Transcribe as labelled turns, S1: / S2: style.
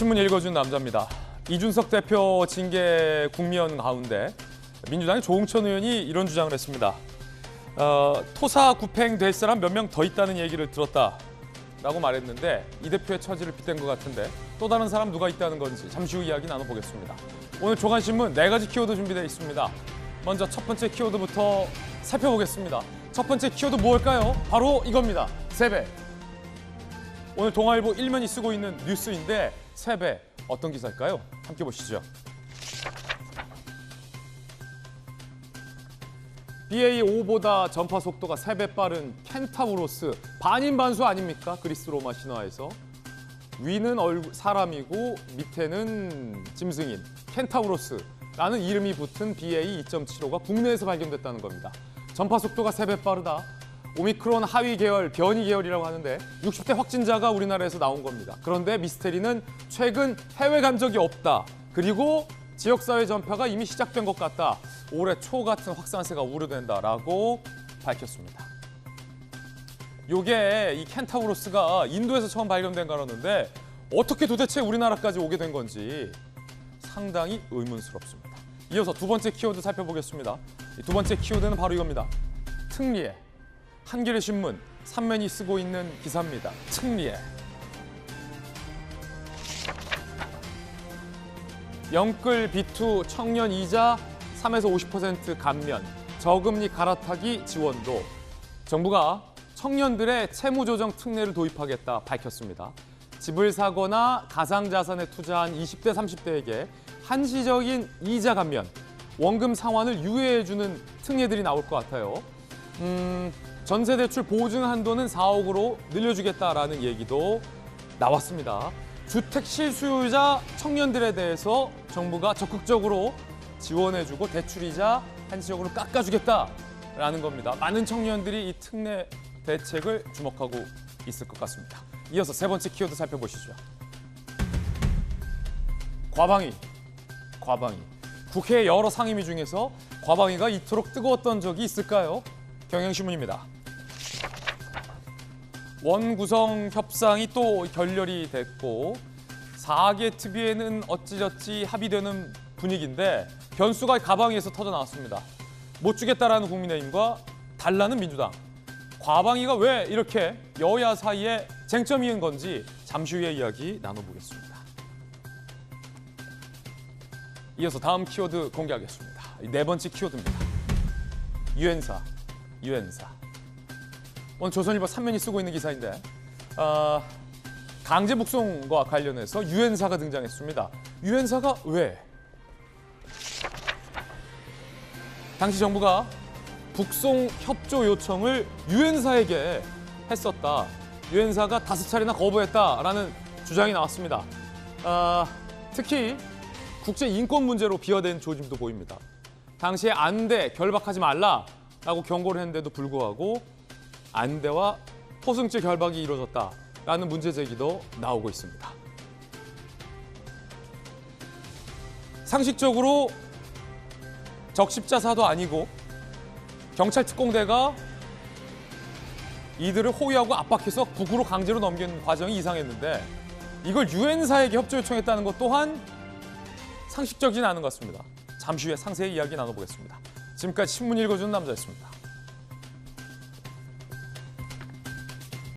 S1: 신문 읽어준 남자입니다. 이준석 대표 징계 국면 가운데 민주당의 조응천 의원이 이런 주장을 했습니다. 토사 구팽될 사람 몇 명 더 있다는 얘기를 들었다라고 말했는데 이 대표의 처지를 빗댄 것 같은데 또 다른 사람 누가 있다는 건지 잠시 후 이야기 나눠보겠습니다. 오늘 조간신문 4가지 키워드 준비되어 있습니다. 먼저 첫 번째 키워드부터 살펴보겠습니다. 첫 번째 키워드 뭘까요? 바로 이겁니다. 세배. 오늘 동아일보 1면이 쓰고 있는 뉴스인데 세배 어떤 기사일까요? 함께 보시죠. BA5보다 전파 속도가 3배 빠른 켄타우로스 반인반수 아닙니까? 그리스 로마 신화에서 위는 사람이고 밑에는 짐승인 켄타우로스라는 이름이 붙은 BA 2.75가 국내에서 발견됐다는 겁니다. 전파 속도가 3배 빠르다. 오미크론 하위 계열, 변이 계열이라고 하는데 60대 확진자가 우리나라에서 나온 겁니다. 그런데 미스테리는 최근 해외 간 적이 없다. 그리고 지역사회 전파가 이미 시작된 것 같다. 올해 초 같은 확산세가 우려된다라고 밝혔습니다. 요게 이 켄타우로스가 인도에서 처음 발견된 거라는데 어떻게 도대체 우리나라까지 오게 된 건지 상당히 의문스럽습니다. 이어서 두 번째 키워드 살펴보겠습니다. 두 번째 키워드는 바로 이겁니다. 특리에. 한겨레 신문 3면이 쓰고 있는 기사입니다. 특리에. 영끌 비투 청년 이자 3에서 50% 감면, 저금리 갈아타기 지원도. 정부가 청년들의 채무조정 특례를 도입하겠다 밝혔습니다. 집을 사거나 가상자산에 투자한 20대, 30대에게 한시적인 이자 감면, 원금 상환을 유예해주는 특례들이 나올 것 같아요. 전세대출 보증 한도는 4억으로 늘려주겠다라는 얘기도 나왔습니다. 주택 실수요자 청년들에 대해서 정부가 적극적으로 지원해주고 대출이자 한시적으로 깎아주겠다라는 겁니다. 많은 청년들이 이 특례 대책을 주목하고 있을 것 같습니다. 이어서 세 번째 키워드 살펴보시죠. 과방위. 국회 여러 상임위 중에서 과방위가 이토록 뜨거웠던 적이 있을까요? 경향신문입니다. 원구성 협상이 또 결렬이 됐고 4개 특위에는 어찌저찌 합의되는 분위기인데 변수가 과방위에서 터져 나왔습니다. 못 주겠다라는 국민의힘과 달라는 민주당. 과방위가 왜 이렇게 여야 사이에 쟁점인 건지 잠시 후에 이야기 나눠보겠습니다. 이어서 다음 키워드 공개하겠습니다. 네 번째 키워드입니다. 유엔사. 오늘 조선일보 3면이 쓰고 있는 기사인데 강제 북송과 관련해서 유엔사가 등장했습니다. 유엔사가 왜? 당시 정부가 북송 협조 요청을 유엔사에게 했었다. 유엔사가 5차례나 거부했다라는 주장이 나왔습니다. 특히 국제 인권 문제로 비화된 조짐도 보입니다. 당시에 안돼, 결박하지 말라라고 경고를 했는데도 불구하고 안대와 포승질 결박이 이루어졌다라는 문제 제기도 나오고 있습니다. 상식적으로 적십자사도 아니고 경찰 특공대가 이들을 호위하고 압박해서 북으로 강제로 넘기는 과정이 이상했는데 이걸 유엔사에게 협조 요청했다는 것 또한 상식적이진 않은 것 같습니다. 잠시 후에 상세히 이야기 나눠보겠습니다. 지금까지 신문 읽어주는 남자였습니다.